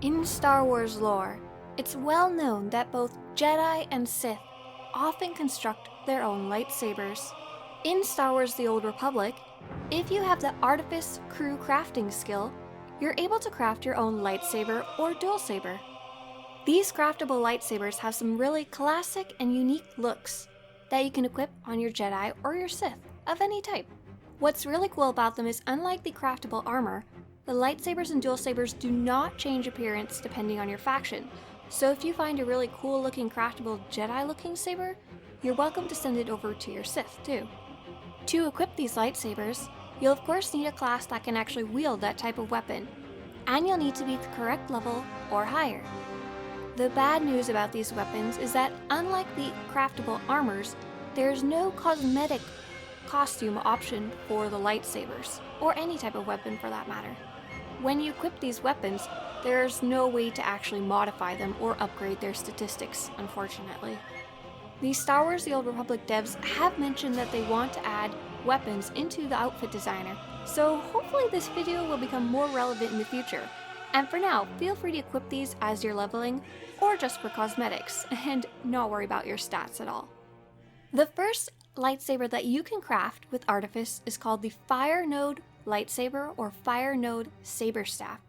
In Star Wars lore, it's well known that both Jedi and Sith often construct their own lightsabers. In Star Wars The Old Republic, if you have the Artifice crew crafting skill, you're able to craft your own lightsaber or dualsaber. These craftable lightsabers have some really classic and unique looks that you can equip on your Jedi or your Sith of any type. What's really cool about them is, unlike the craftable armor, the lightsabers and dualsabers do not change appearance depending on your faction. So if you find a really cool looking craftable Jedi looking saber, you're welcome to send it over to your Sith too. To equip these lightsabers, you'll of course need a class that can actually wield that type of weapon, and you'll need to be the correct level or higher. The bad news about these weapons is that, unlike the craftable armors, there's no cosmetic costume option for the lightsabers, or any type of weapon for that matter. When you equip these weapons, there's no way to actually modify them or upgrade their statistics, unfortunately. The Star Wars The Old Republic devs have mentioned that they want to add weapons into the outfit designer, so hopefully this video will become more relevant in the future. And for now, feel free to equip these as you're leveling, or just for cosmetics, and not worry about your stats at all. The first lightsaber that you can craft with Artifice is called the Fire Node Lightsaber or Fire Node Saber Staff.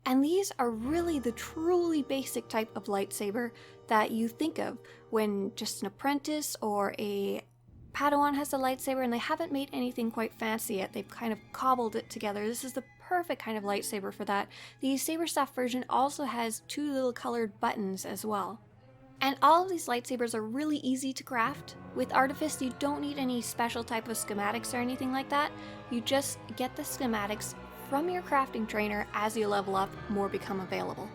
And these are really the truly basic type of lightsaber that you think of when just an apprentice or a Padawan has a lightsaber and they haven't made anything quite fancy yet. They've kind of cobbled it together. This is the perfect kind of lightsaber for that. The Saber Staff version also has two little colored buttons as well. And all of these lightsabers are really easy to craft. With Artifice, you don't need any special type of schematics or anything like that. You just get the schematics from your crafting trainer. As you level up, more become available.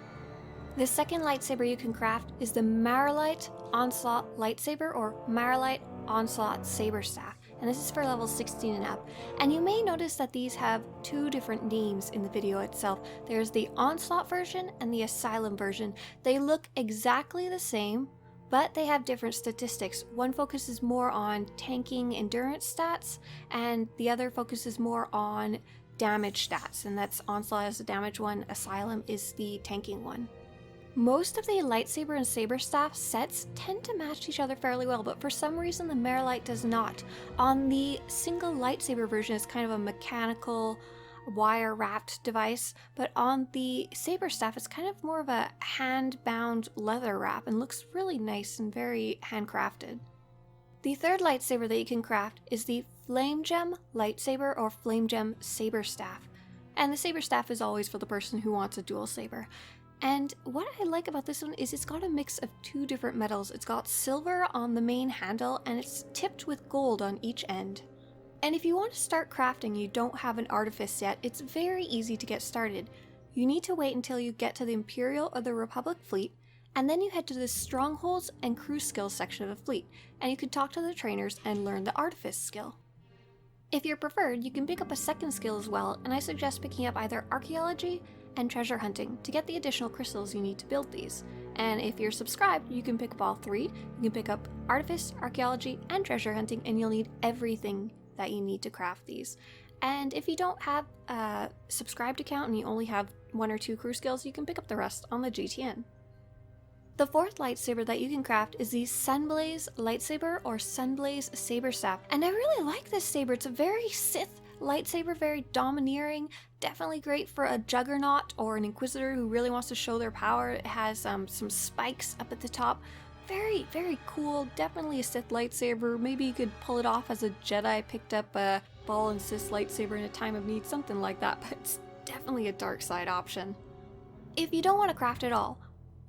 The second lightsaber you can craft is the Marilite Onslaught Lightsaber or Marilite Onslaught Saber Staff, and this is for level 16 and up. And you may notice that these have two different names in the video itself. There's the Onslaught version and the Asylum version. They look exactly the same, but they have different statistics. One focuses more on tanking endurance stats, and the other focuses more on damage stats, and that's Onslaught is the damage one, Asylum is the tanking one. Most of the lightsaber and saber staff sets tend to match each other fairly well, but for some reason the Marilite does not. On the single lightsaber version, it's kind of a mechanical wire-wrapped device, but on the saber staff, it's kind of more of a hand-bound leather wrap and looks really nice and very handcrafted. The third lightsaber that you can craft is the Flamegem Lightsaber or Flamegem Saber Staff, and the saber staff is always for the person who wants a dual saber. And what I like about this one is it's got a mix of two different metals. It's got silver on the main handle and it's tipped with gold on each end. And if you want to start crafting, you don't have an Artifice yet, it's very easy to get started. You need to wait until you get to the Imperial or the Republic fleet, and then you head to the Strongholds and Crew Skills section of the fleet, and you can talk to the trainers and learn the Artifice skill. If you're preferred, you can pick up a second skill as well, and I suggest picking up either Archaeology and Treasure Hunting to get the additional crystals you need to build these. And if you're subscribed, you can pick up all three. You can pick up Artifice, Archaeology, and Treasure Hunting, and you'll need everything that you need to craft these. And if you don't have a subscribed account and you only have one or two crew skills, you can pick up the rest on the GTN. The fourth lightsaber that you can craft is the Sunblaze Lightsaber or Sunblaze Saber Staff. And I really like this saber. It's a very Sith lightsaber, very domineering, definitely great for a Juggernaut or an Inquisitor who really wants to show their power. It has some spikes up at the top. Very, very cool. Definitely a Sith lightsaber. Maybe you could pull it off as a Jedi picked up a Ball and Sith lightsaber in a time of need, something like that, but it's definitely a dark side option. If you don't want to craft at all,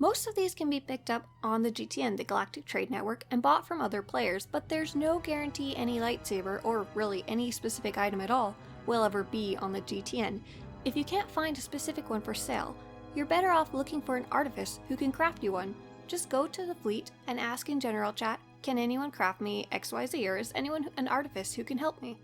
most of these can be picked up on the GTN, the Galactic Trade Network, and bought from other players, but there's no guarantee any lightsaber, or really any specific item at all, will ever be on the GTN. If you can't find a specific one for sale, you're better off looking for an Artifice who can craft you one. Just go to the fleet and ask in general chat, can anyone craft me XYZ, or is anyone an Artifice who can help me?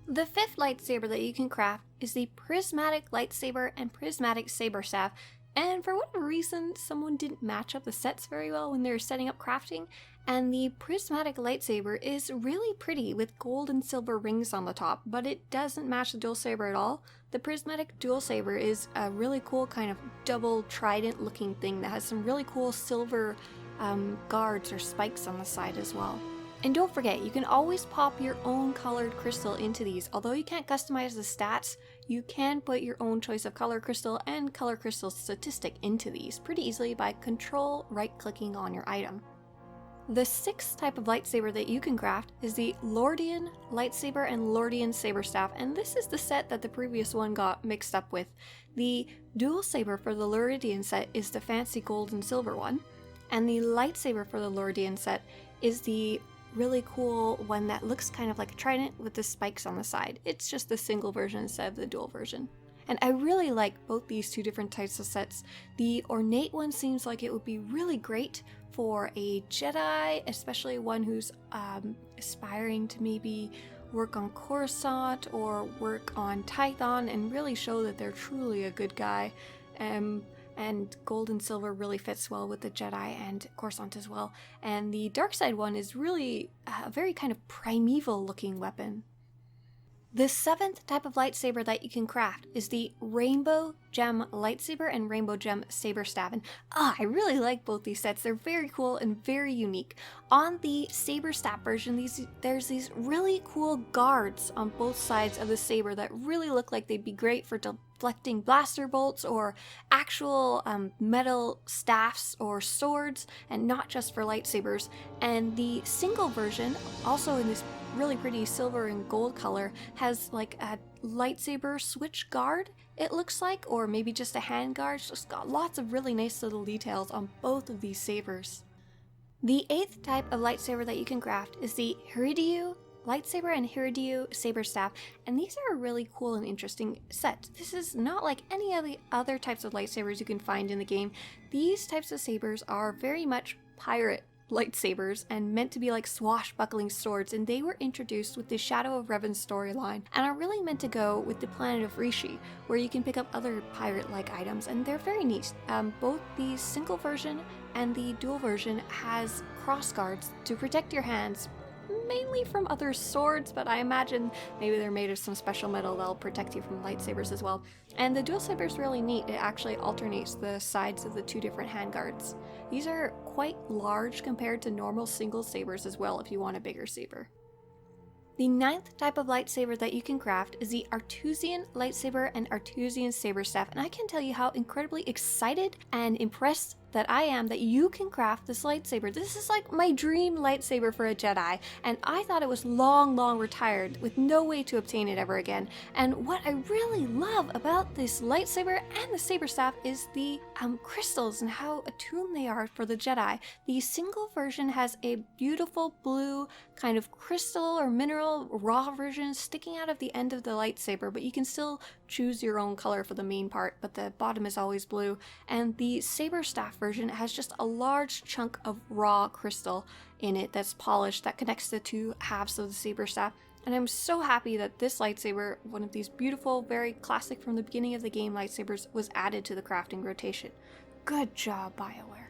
The fifth lightsaber that you can craft is the Prismatic Lightsaber and Prismatic Saber Staff, And for whatever reason, someone didn't match up the sets very well when they were setting up crafting, and the Prismatic lightsaber is really pretty with gold and silver rings on the top, but it doesn't match the dual saber at all. The Prismatic dual saber is a really cool kind of double trident looking thing that has some really cool silver guards or spikes on the side as well. And don't forget, you can always pop your own colored crystal into these. Although you can't customize the stats, you can put your own choice of color crystal and color crystal statistic into these pretty easily by control right-clicking on your item. The sixth type of lightsaber that you can craft is the Lorrdian lightsaber and Lorrdian saber staff, and this is the set that the previous one got mixed up with. The dual saber for the Lorrdian set is the fancy gold and silver one, and the lightsaber for the Lorrdian set is the really cool one that looks kind of like a trident with the spikes on the side. It's just the single version instead of the dual version. And I really like both these two different types of sets. The ornate one seems like it would be really great for a Jedi, especially one who's aspiring to maybe work on Coruscant or work on Tython and really show that they're truly a good guy. And gold and silver really fits well with the Jedi and Coruscant as well. And the dark side one is really a very kind of primeval looking weapon. The seventh type of lightsaber that you can craft is the Rainbow Gem lightsaber and Rainbow Gem saber staff. And I really like both these sets. They're very cool and very unique. On the saber staff version, there's these really cool guards on both sides of the saber that really look like they'd be great for deflecting blaster bolts or actual metal staffs or swords, and not just for lightsabers. And the single version, also in this really pretty silver and gold color, has like a lightsaber switch guard, it looks like, or maybe just a hand guard. It's just got lots of really nice little details on both of these sabers. The eighth type of lightsaber that you can craft is the Hiridiu lightsaber and Hiridiu saber staff, and these are a really cool and interesting set. This is not like any of the other types of lightsabers you can find in the game. These types of sabers are very much pirate lightsabers and meant to be like swashbuckling swords, and they were introduced with the Shadow of Revan storyline and are really meant to go with the planet of Rishi, where you can pick up other pirate-like items, and they're very neat. Both the single version and the dual version has cross guards to protect your hands, mainly from other swords, but I imagine maybe they're made of some special metal that'll protect you from lightsabers as well. And the dual saber is really neat. It actually alternates the sides of the two different handguards. These are quite large compared to normal single sabers as well if you want a bigger saber. The ninth type of lightsaber that you can craft is the Artusian lightsaber and Artusian saber staff, and I can tell you how incredibly excited and impressed that I am that you can craft this lightsaber. This is like my dream lightsaber for a Jedi, and I thought it was long retired with no way to obtain it ever again. And what I really love about this lightsaber and the saber staff is the crystals and how attuned they are for the Jedi. The single version has a beautiful blue kind of crystal or mineral raw version sticking out of the end of the lightsaber, but you can still choose your own color for the main part, but the bottom is always blue. And the saber staff version has just a large chunk of raw crystal in it that's polished that connects the two halves of the saber staff. And I'm so happy that this lightsaber, one of these beautiful, very classic from the beginning of the game lightsabers, was added to the crafting rotation. Good job, BioWare.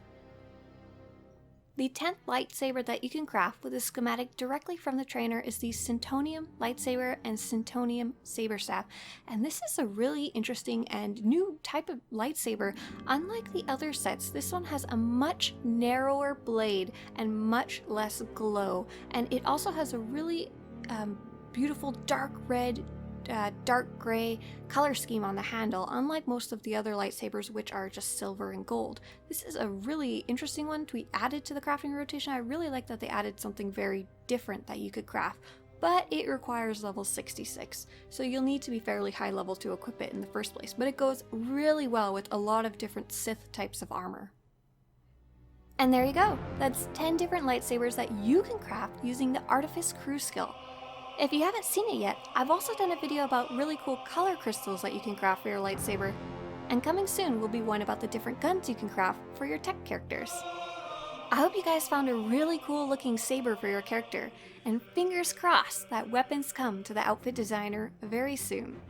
The 10th lightsaber that you can craft with a schematic directly from the trainer is the Syntonium lightsaber and Syntonium saber staff. And this is a really interesting and new type of lightsaber. Unlike the other sets, this one has a much narrower blade and much less glow. And it also has a really beautiful dark red, dark gray color scheme on the handle, unlike most of the other lightsabers, which are just silver and gold. This is a really interesting one to be added to the crafting rotation. I really like that they added something very different that you could craft, but it requires level 66, so you'll need to be fairly high level to equip it in the first place, but it goes really well with a lot of different Sith types of armor. And there you go. That's 10 different lightsabers that you can craft using the Artifice crew skill. If you haven't seen it yet, I've also done a video about really cool color crystals that you can craft for your lightsaber. And coming soon will be one about the different guns you can craft for your tech characters. I hope you guys found a really cool looking saber for your character, and fingers crossed that weapons come to the outfit designer very soon.